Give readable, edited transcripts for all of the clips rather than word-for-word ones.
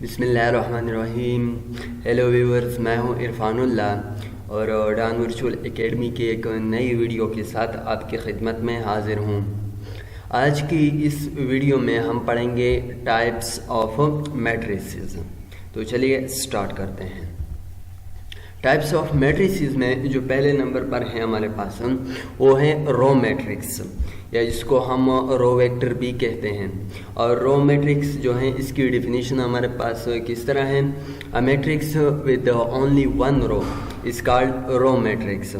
बिस्मिल्लाहिर्रहमानिर्रहीम। Hello viewers, मैं हूं इरफानुल्लाह और डान वर्चुअल एकेडमी के एक नई वीडियो के साथ आपकी खिदमत में हाजिर हूं। आज की इस वीडियो में हम पढ़ेंगे टाइप्स ऑफ मैट्रिसेस। तो चलिए स्टार्ट करते हैं। टाइप्स ऑफ मैट्रिसेस में जो पहले नंबर पर है हमारे पास वो है रो मैट्रिक्स, या जिसको हम रो वेक्टर भी कहते हैं। और रो मैट्रिक्स जो है इसकी डेफिनेशन हमारे पास किस तरह है। A matrix with only one row is called row matrix.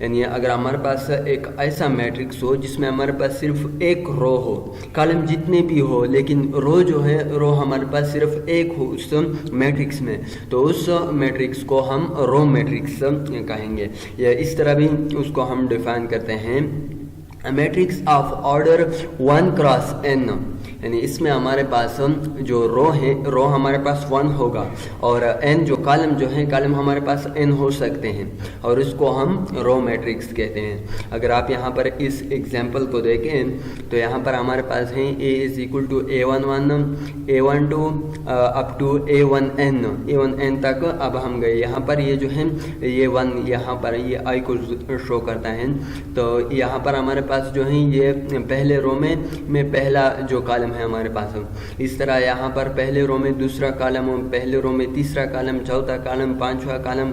यानी अगर हमारे पास एक ऐसा मैट्रिक्स हो जिसमें हमारे पास सिर्फ एक रो हो, कॉलम जितने भी हो लेकिन रो जो है रो हमारे पास सिर्फ एक हो उस मैट्रिक्स में, तो उस मैट्रिक्स को हम रो मैट्रिक्स कहेंगे। या इस तरह भी उसको हम डिफाइन करते हैं, matrix of order 1 cross n। यानी इसमें हमारे पास जो रो है रो हमारे पास 1 होगा और n जो है कॉलम हमारे पास n हो सकते हैं और इसको हम रो मैट्रिक्स कहते हैं। अगर आप यहाँ पर इस एग्जांपल को देखें तो यहाँ पर हमारे पास है a is equal to a11 a12 up to a1n तक। अब हम गए यहाँ पर, ये जो है ये 1 यहाँ पर ये i को शो करता है। तो यहाँ पर हमारे पास जो है ये पहले रो में पहला जो कॉलम है हमारे पास। इस तरह यहाँ पर पहले रो में दूसरा कॉलम, पहले रो में तीसरा कॉलम, चौथा कॉलम, पांचवा column,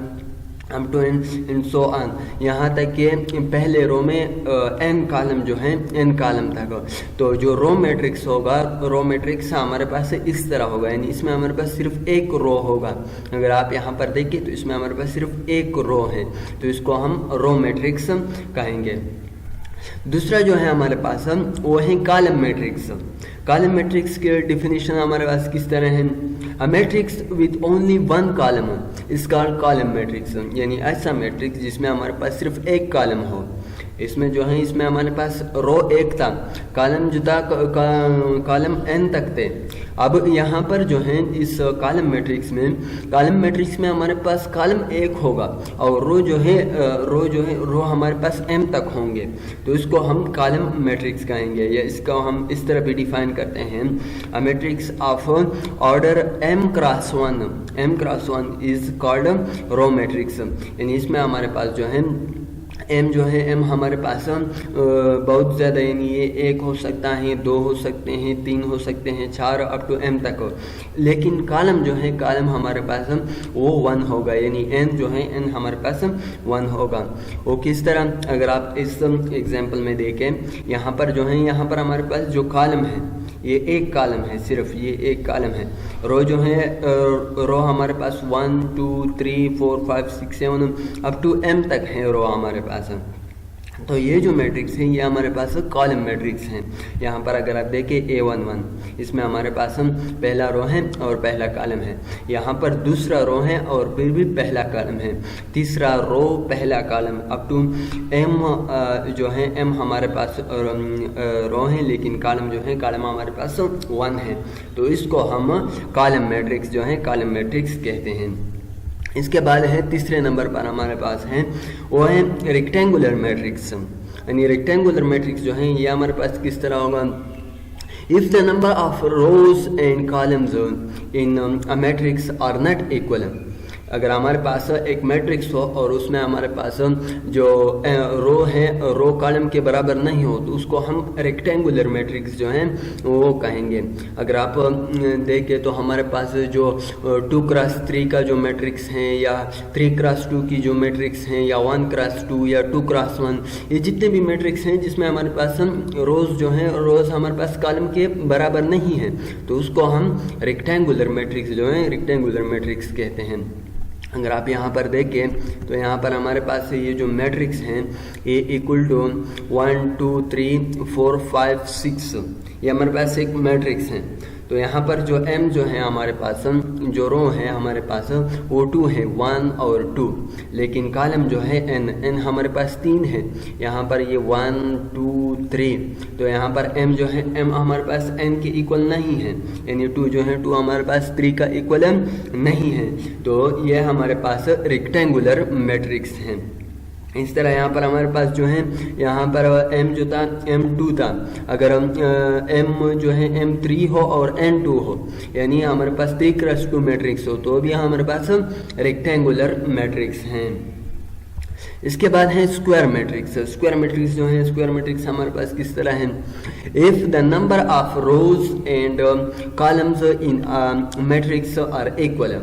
up to and so on, यहाँ तक कि पहले रो में n कॉलम जो है n कॉलम तक। तो जो रो मैट्रिक्स होगा, रो मैट्रिक्स हमारे पास इस तरह होगा। यानी इसमें हमारे पास सिर्फ एक रो होगा। अगर आप यहाँ पर देखिए तो इसमें हमारे पास सिर्फ एक रो है, तो इसको हम रो मैट्रिक्स कहेंगे। दूसरा जो है हमारे पास वो है कॉलम मैट्रिक्स। कॉलम मैट्रिक्स के डेफिनेशन हमारे पास किस तरह है। A matrix with only one column is called column matrix. यानी ऐसा मैट्रिक्स जिसमें हमारे पास सिर्फ एक कॉलम हो। इसमें जो है इसमें हमारे पास रो एक था, कॉलम जो था कॉलम n तक थे। अब यहाँ पर जो है इस कॉलम मैट्रिक्स में हमारे पास कॉलम एक होगा और रो जो है रो हमारे पास m तक होंगे, तो इसको हम कॉलम मैट्रिक्स कहेंगे। या इसको हम इस तरह भी डिफाइन करते हैं, a matrix of order m cross 1 is called row matrix. यानी इसमें हमारे पास जो है m हमारे पास बहुत ज़्यादा, यानी ये 1 हो सकता है, 2 हो सकते हैं, 3 हो सकते हैं, 4 अप टू m तक हो। लेकिन कॉलम जो है कॉलम हमारे पास वो 1 होगा। यानी n जो है n हमारे पास 1 होगा। वो किस तरह, अगर आप इस एग्जांपल में देखें, यहाँ पर जो है यहाँ पर हमारे पास जो कॉलम है ये एक कॉलम है, सिर्फ ये एक कॉलम है। रो जो है रो हमारे पास 1 2 3 4 5 6 7 अप टू m तक है रो हमारे पास। तो ये जो मैट्रिक्स है ये हमारे पास कॉलम मैट्रिक्स हैं। यहाँ पर अगर आप देखें a11, इसमें हमारे पास पहला रो है और पहला कॉलम है। यहाँ पर दूसरा रो है और फिर भी पहला कॉलम है। तीसरा रो पहला कॉलम अप टू m जो है m हमारे पास रो है लेकिन कॉलम जो है कॉलम हमारे पास 1 है। तो इसको हम कॉलम मैट्रिक्स जो है कॉलम मैट्रिक्स कहते हैं। इसके बाद है तीसरे नंबर पर हमारे पास है वो है रेक्टेंगुलर मैट्रिक्स। यानी रेक्टेंगुलर मैट्रिक्स जो है ये हमारे पास किस तरह होगा। If the number of rows and columns in a matrix are not equal. अगर हमारे पास एक मैट्रिक्स हो और उसमें हमारे पास जो रो है रो कॉलम के बराबर नहीं हो, तो उसको हम रेक्टेंगुलर मैट्रिक्स जो है वो कहेंगे। अगर आप देखें तो हमारे पास जो 2 क्रॉस 3 का जो मैट्रिक्स है, या 3 क्रॉस 2 की जो मैट्रिक्स हैं, या 1 क्रॉस 2 या 2 क्रॉस 1, ये जितने भी मैट्रिक्स हैं जिसमें हमारे पास रोज जो है रोज हमारे पास कॉलम के बराबर नहीं है, तो उसको हम रेक्टेंगुलर मैट्रिक्स जो है रेक्टेंगुलर मैट्रिक्स कहते हैं। अगर आप यहाँ पर देखें तो यहाँ पर हमारे पास ये जो मैट्रिक्स हैं ए इक्वल टू 1 2 3 4 5 6, ये हमारे पास एक मैट्रिक्स है। तो यहाँ पर जो m जो है हमारे पास जो रो है हमारे पास वो 2 है, 1 और 2। लेकिन कॉलम जो है n हमारे पास 3 है। यहाँ पर ये 1 2 3, तो यहाँ पर m जो है m हमारे पास n के इक्वल नहीं है। यानी 2 जो है 2 हमारे पास 3 का इक्वल नहीं है। तो ये हमारे पास रेक्टेंगुलर मैट्रिक्स हैं। इस तरह यहाँ पर हमारे पास जो है यहाँ पर m जो था m2 था, अगर हम m जो है m3 हो और n2 हो, यानी हमारे पास 3x2 मैट्रिक्स हो, तो भी हमारे पास रेक्टेंगुलर मैट्रिक्स हैं। इसके बाद है स्क्वायर मैट्रिक्स। स्क्वायर मैट्रिक्स जो है, स्क्वायर मैट्रिक्स हमारे पास किस तरह है, if the number of rows and columns in matrix are equal,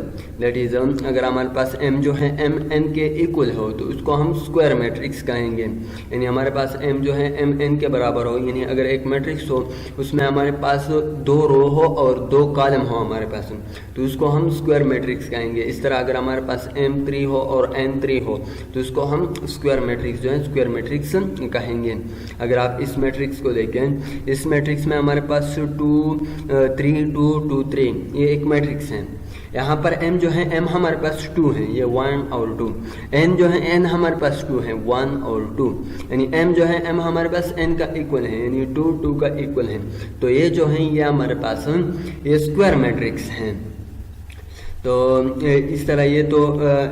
that is अगर हमारे पास m जो है m n के इक्वल हो तो उसको हम स्क्वायर मैट्रिक्स कहेंगे। यानी हमारे पास m जो है m n के बराबर हो, यानी अगर एक मैट्रिक्स हो उसमें हमारे पास 2 रो हो और 2 कॉलम हो हमारे पास, तो उसको हम स्क्वायर मैट्रिक्स कहेंगे। इस तरह अगर हमारे पास m3 हो और n3 हो तो उसको हम स्क्वायर मैट्रिक्स जो है स्क्वायर मैट्रिक्स कहेंगे। अगर आप इस मैट्रिक्स को देखें, इस मैट्रिक्स में हमारे पास 2 3 2 2 3 ये एक मैट्रिक्स है। यहाँ पर m जो है m हमारे पास 2 है, ये 1 और 2, n जो है n हमारे पास 2 है, 1 और 2, यानी m जो है m हमारे पास n का इक्वल है, यानी 2 2 का इक्वल है। तो ये जो है ये हमारे पास ये स्क्वायर मैट्रिक्स हैं। तो इस तरह ये तो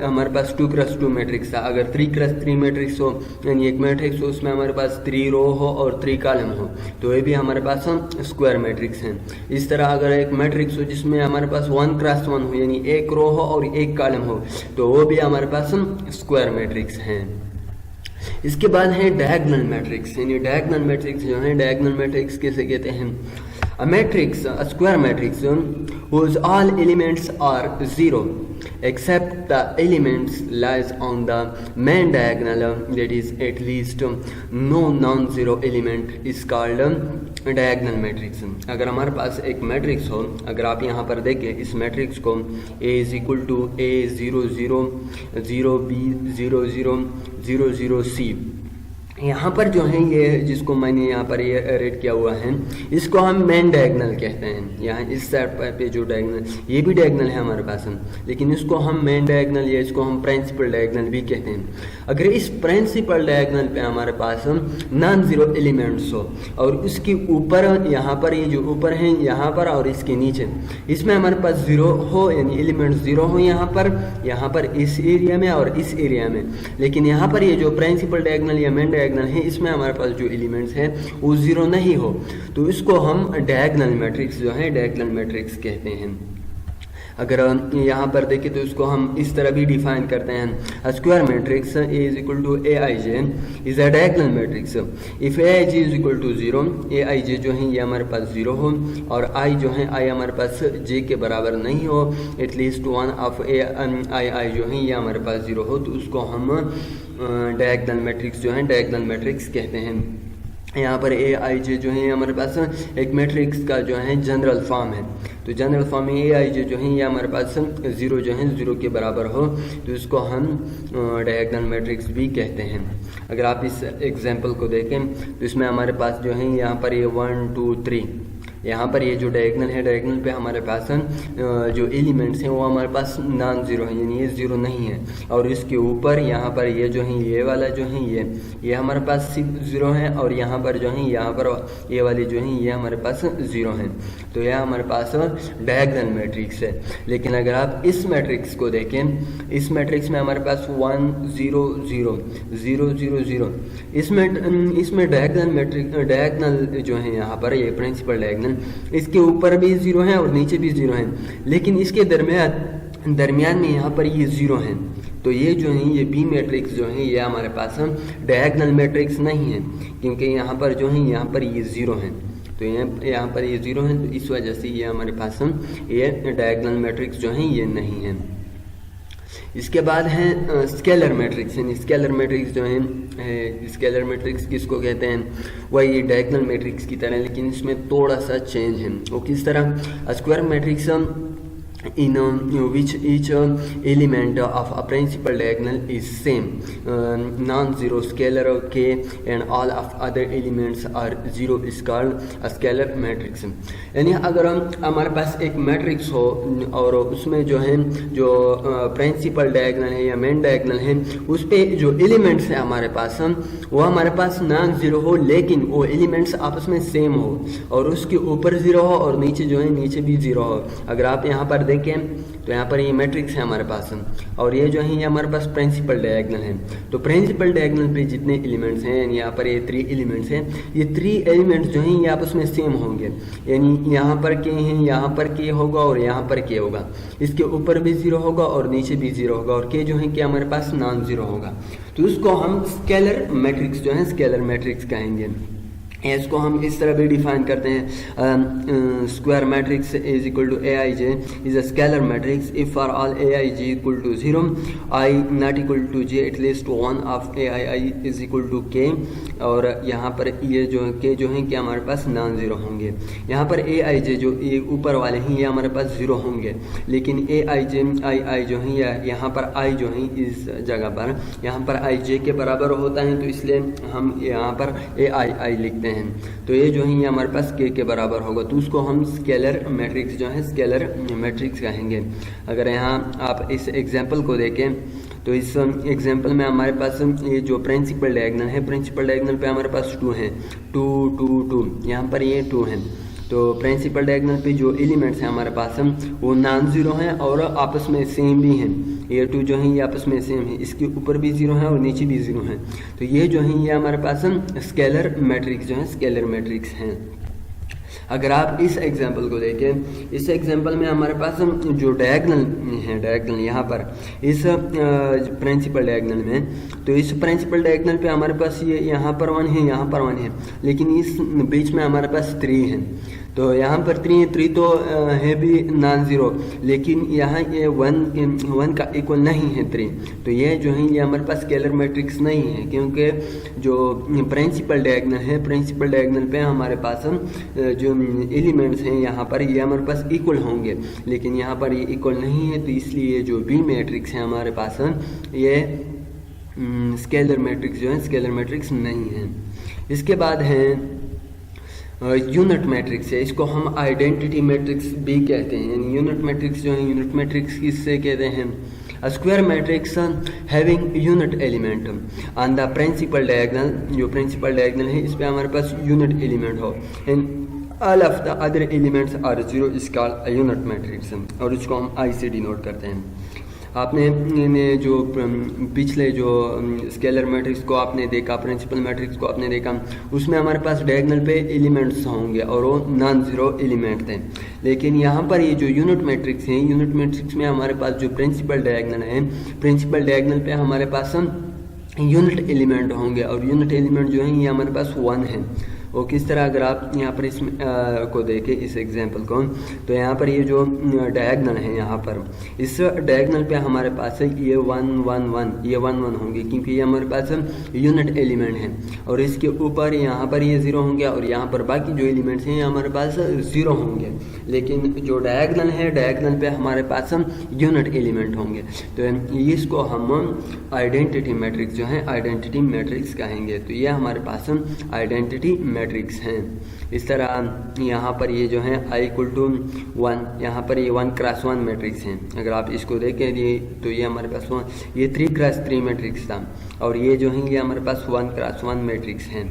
हमारे पास 2x2 मैट्रिक्स था। अगर 3x3 मैट्रिक्स हो, यानी एक मैट्रिक्स हो उसमें हमारे पास 3 रो हो और 3 कॉलम हो, तो ये भी हमारे पास स्क्वायर मैट्रिक्स हैं। इस तरह अगर एक मैट्रिक्स हो जिसमें हमारे पास 1x1 हो, यानी एक रो हो और एक कॉलम हो, तो वो भी हमारे पास स्क्वायर मैट्रिक्स हैं। इसके बाद है डायगोनल मैट्रिक्स। यानी डायगोनल मैट्रिक्स जो है, डायगोनल मैट्रिक्स कैसे कहते हैं, a matrix, a square matrix whose all elements are 0 except the elements lies on the main diagonal, that is at least no non-zero element is called diagonal matrix. अगर हमारे पास एक matrix हो, अगर आप यहाँ पर देखें इस मैट्रिक्स को a is equal to a 0 0 0 b 0 0 0 0 c, यहाँ पर जो है ये जिसको मैंने यहाँ पर ये रेड किया हुआ है इसको हम मेन डायगोनल कहते हैं। यहाँ इस साइड पे जो डायगोनल, ये भी डायगोनल है हमारे पास, लेकिन इसको हम मेन डायगोनल या इसको हम प्रिंसिपल डायगोनल भी कहते हैं। अगर इस प्रिंसिपल डायगोनल पे हमारे पास नॉन जीरो एलिमेंट्स हो और उसके ऊपर, यहाँ पर ये जो ऊपर है यहाँ पर और इसके नीचे, इसमें हमारे पास जीरो हो, यानी एलिमेंट्स जीरो हो यहाँ पर इस एरिया में और इस एरिया में, लेकिन यहाँ पर ये जो प्रिंसिपल डायगोनल या मेन डायगोनल है इसमें हमारे पास जो एलिमेंट्स हैं वो जीरो नहीं हो, तो इसको हम डायगोनल मैट्रिक्स जो है डायगोनल मैट्रिक्स कहते हैं। अगर यहाँ पर देखें तो इसको हम इस तरह भी डिफाइन करते हैं, square matrix A is equal to Aij is a diagonal matrix if Aij is equal to 0, Aij जो है ये हमारे पास 0 हो और I जो है I हमारे पास J के बराबर नहीं हो, एटलीस्ट वन ऑफ I जो है ये हमारे पास 0 हो, तो उसको हम डायगोनल मैट्रिक्स जो है डायगोनल मैट्रिक्स कहते हैं। यहाँ पर Aij जो है हमारे पास एक मैट्रिक्स का जो है जनरल फॉर्म है, तो जनरल फॉर्म में Aij जो है ये हमारे पास 0 जो है 0 के बराबर हो, तो इसको हम डायगोनल मैट्रिक्स भी कहते हैं। अगर आप इस एग्जांपल को देखें तो इसमें हमारे पास जो है यहाँ पर ये 1 2 3, यहाँ पर ये जो डायगोनल है डायगोनल पे हमारे पास जो एलिमेंट्स हैं वो हमारे पास नॉन ज़ीरो है, यानी ये ज़ीरो नहीं है, और इसके ऊपर यहाँ पर ये जो है ये वाला जो है ये हमारे पास सिर्फ ज़ीरो है, और यहाँ पर जो है यहाँ पर ये वाले जो है ये हमारे पास ज़ीरो हैं, तो यह हमारे पास डायगोनल मैट्रिक्स है। लेकिन अगर आप इस मैट्रिक्स को देखें, इस मैट्रिक्स में हमारे पास 1 0 0 0 0 0, इसमें डायगोनल मैट्रिक्स डायगोनल जो है यहाँ पर ये प्रिंसिपल डायगोनल, इसके ऊपर भी 0 है और नीचे भी 0 है, लेकिन इसके दरमियान में यहाँ पर ये 0 है, तो ये जो है ये बी मैट्रिक्स जो है ये हमारे पास डायगोनल मैट्रिक्स नहीं है, क्योंकि यहाँ पर जो है यहाँ पर ये 0 है, तो यहाँ पर ये 0 है, तो इस वजह से ये हमारे पास ये डायगोनल मैट्रिक्स जो है ये नहीं है। इसके बाद है स्केलर मैट्रिक्स। यानी स्केलर मैट्रिक्स जो है, स्केलर मैट्रिक्स किसको कहते हैं, वही डायगोनल मैट्रिक्स की तरह, लेकिन इसमें थोड़ा सा चेंज है। वो किस तरह, square matrix in which each element of a principal diagonal is same, non-zero scalar k and all of other elements are zero is called a scalar matrix। यानी अगर हमारे पास एक मैट्रिक्स हो और उसमें जो है जो प्रिंसिपल डायगोनल है या मेन डायगोनल है उस पे जो एलिमेंट्स है हमारे पास वो हमारे पास नॉन ज़ीरो हो, लेकिन वो एलिमेंट्स आपस में सेम हो और उसके ऊपर ज़ीरो हो और नीचे जो है नीचे भी ज़ीरो हो। अगर आप यहाँ पर देखें तो यहाँ पर ये मैट्रिक्स है हमारे पास, और ये जो है ये हमारे पास प्रिंसिपल डायगोनल है। तो प्रिंसिपल डायगोनल पे जितने एलिमेंट्स हैं, यानी यहाँ पर ये 3 एलिमेंट्स हैं, ये 3 एलिमेंट्स जो हैं ये आपस में सेम होंगे, यानी यहाँ पर के हैं, यहाँ पर के होगा और यहाँ पर के होगा, इसके ऊपर भी 0 होगा और नीचे भी 0 होगा, और के जो है कि हमारे पास नॉन ज़ीरो होगा। तो इसको हम स्केलर मैट्रिक्स जो है स्केलर मैट्रिक्स कहेंगे। इसको हम इस तरह भी डिफाइन करते हैं, square matrix is equal to A I J is a scalar matrix if for all A I J equal to 0 I not equal to J at least one of A I is equal to K. और यहाँ पर ये जो के जो हैं कि हमारे पास नॉन ज़ीरो होंगे। यहाँ पर ए आई जे जो ये ऊपर वाले हैं ये हमारे पास 0 होंगे, लेकिन ए आई जे आई जो हैं यहाँ पर आई जो हैं इस जगह पर यहाँ पर आई जे के बराबर होता है, तो इसलिए हम यहाँ पर ए आई लिखते हैं। तो ये जो है ये हमारे पास के बराबर होगा, तो उसको हम स्केलर मैट्रिक्स जो है स्केलर मैट्रिक्स कहेंगे। अगर यहाँ आप इस एग्जांपल को देखें तो इस एग्जांपल में हमारे पास ये जो प्रिंसिपल डायगोनल है, प्रिंसिपल डायगोनल पे हमारे पास 2 हैं, 2 2 2, यहाँ पर ये 2 हैं। तो प्रिंसिपल डायगोनल पे जो एलिमेंट्स हैं हमारे पास वो नॉन ज़ीरो हैं और आपस में सेम भी हैं। ये 2 जो हैं ये आपस में सेम है, इसके ऊपर भी 0 है और नीचे भी 0 है। तो ये जो है ये हमारे पास स्केलर मैट्रिक्स जो है स्केलर मैट्रिक्स हैं। अगर आप इस एग्जांपल को देखें, इस एग्जांपल में हमारे पास जो डायगोनल है, डायगोनल यहाँ पर इस प्रिंसिपल डायगोनल में, तो इस प्रिंसिपल डायगोनल पे हमारे पास ये यहाँ पर 1 है, यहाँ पर 1 है, लेकिन इस बीच में हमारे पास 3 है। तो यहाँ पर 3 है, 3 तो है भी नॉन ज़ीरो, लेकिन यहाँ ये 1 का इक्वल नहीं है 3। तो ये जो है ये हमारे पास स्केलर मैट्रिक्स नहीं है, क्योंकि जो प्रिंसिपल डायगोनल है, प्रिंसिपल डायगोनल पे हमारे पास जो एलिमेंट्स हैं यहाँ पर ये हमारे पास इक्वल होंगे, लेकिन यहाँ पर ये इक्वल नहीं है, तो इसलिए जो बी मैट्रिक्स है हमारे पास ये स्केलर मैट्रिक्स जो है स्केलर मैट्रिक्स नहीं है। इसके बाद है यूनिट मैट्रिक्स है, इसको हम आइडेंटिटी मैट्रिक्स भी कहते हैं। यानी यूनिट मैट्रिक्स जो है यूनिट मैट्रिक्स किससे कहते हैं? A square matrix having unit element on the principal diagonal, जो principal diagonal है इस पे हमारे पास unit element हो, and all of the other elements are 0 is called a unit matrix, और इसको हम I से डिनोट करते हैं। आपने जो पिछले जो स्केलर मैट्रिक्स को आपने देखा, प्रिंसिपल मैट्रिक्स को आपने देखा, उसमें हमारे पास डायगोनल पे एलिमेंट्स होंगे और वो नॉन ज़ीरो एलिमेंट थे। लेकिन यहाँ पर ये जो यूनिट मैट्रिक्स हैं, यूनिट मैट्रिक्स में हमारे पास जो प्रिंसिपल डायगोनल है, प्रिंसिपल डायगोनल पे हमारे पास यूनिट एलिमेंट होंगे, और यूनिट एलिमेंट जो है ये हमारे पास 1 है। वो किस तरह? अगर आप यहाँ पर इसमें को देखें इस एग्जांपल को, तो यहाँ पर ये जो डायगोनल है, यहाँ पर इस डायगोनल पे हमारे पास है ये 1 1 1, ये 1 1 होंगे, क्योंकि ये हमारे पास यूनिट एलिमेंट है, और इसके ऊपर यहाँ पर ये 0 होंगे, और यहाँ पर बाकी जो एलिमेंट्स हैं ये हमारे पास 0 होंगे। लेकिन जो डायगोनल है, डायगोनल पे हमारे पास यूनिट एलिमेंट होंगे। तो इसको हम आइडेंटिटी मैट्रिक्स जो है आइडेंटिटी मैट्रिक्स कहेंगे। तो ये हमारे पास आइडेंटिटी मैट्रिक्स हैं। इस तरह यहाँ पर ये जो है I इक्वल टू 1, यहाँ पर ये 1 क्रॉस 1 मैट्रिक्स हैं। अगर आप इसको देखें तो ये हमारे पास ये 3 क्रॉस 3 मैट्रिक्स था, और ये जो है ये हमारे पास 1 क्रॉस 1 मैट्रिक्स हैं।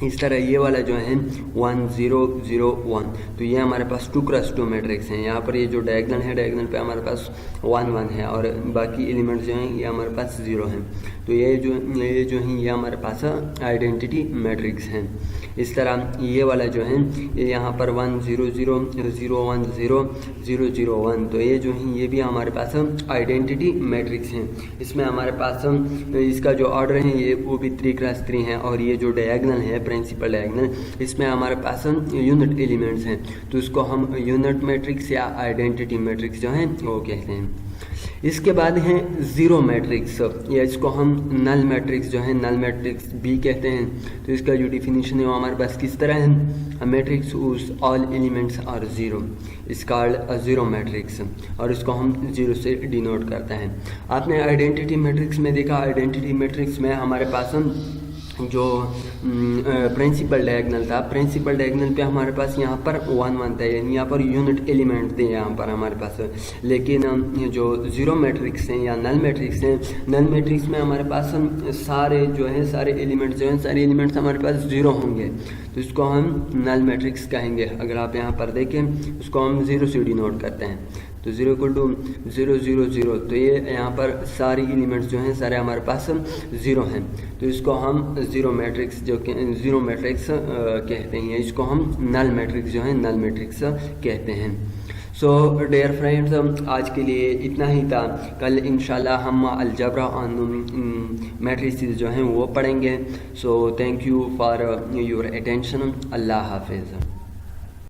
इस तरह ये वाला जो है 1 0 0 1, तो ये हमारे पास 2 क्रॉस 2 मैट्रिक्स हैं। यहाँ पर ये जो डायगोनल है, डायगोनल पे हमारे पास 1 1 है, और बाकी एलिमेंट्स जो हैं ये हमारे पास 0 हैं। तो ये जो हैं ये हमारे पास आइडेंटिटी मैट्रिक्स हैं। इस तरह ये वाला जो है ये यहाँ पर 1 0 0 0 1 0 0 0 1, तो ये जो है ये भी हमारे पास आइडेंटिटी मैट्रिक्स हैं। इसमें हमारे पास इसका जो ऑर्डर है ये वो भी 3 क्रॉस 3 है, और ये जो डायगोनल है प्रिंसिपल डायगोनल, इसमें हमारे पास यूनिट एलिमेंट्स हैं, तो इसको हम यूनिट मैट्रिक्स या आइडेंटिटी मैट्रिक्स जो है वो कहते हैं। इसके बाद है ज़ीरो मैट्रिक्स, या इसको हम नल मैट्रिक्स जो है नल मैट्रिक्स भी कहते हैं। तो इसका जो डिफिनीशन है वो हमारे पास किस तरह है? मैट्रिक्स उस all elements are zero is called a zero matrix, और इसको हम 0 से डिनोट करते हैं। आपने आइडेंटिटी मैट्रिक्स में देखा, आइडेंटिटी मैट्रिक्स में हमारे पास जो प्रिंसिपल डायगोनल था, प्रिंसिपल डायगोनल पे हमारे पास यहाँ पर 1 1 था, यानी यहाँ पर यूनिट एलिमेंट थे यहाँ पर हमारे पास। लेकिन जो ज़ीरो मैट्रिक्स हैं या नल मैट्रिक्स हैं, नल मैट्रिक्स में हमारे पास सारे जो है सारे एलिमेंट्स जो हैं सारे एलिमेंट्स हमारे पास 0 होंगे, तो इसको हम नल मैट्रिक्स कहेंगे। अगर आप यहाँ पर देखें उसको हम 0 से डिनोट करते हैं। तो 0 इक्वल टू 0 0 0, तो ये यहाँ पर सारी एलिमेंट्स जो हैं सारे हमारे पास 0 हैं, तो इसको हम ज़ीरो मैट्रिक्स ज़ीरो मैट्रिक्स कहते हैं, इसको हम नल मैट्रिक्स जो है नल मैट्रिक्स कहते हैं। सो डियर फ्रेंड्स, आज के लिए इतना ही था। कल इंशाल्लाह हम अलजबरा ऑन मैट्रिसेस जो हैं वो पढ़ेंगे। So thank you for your attention. अल्लाह हाफिज़।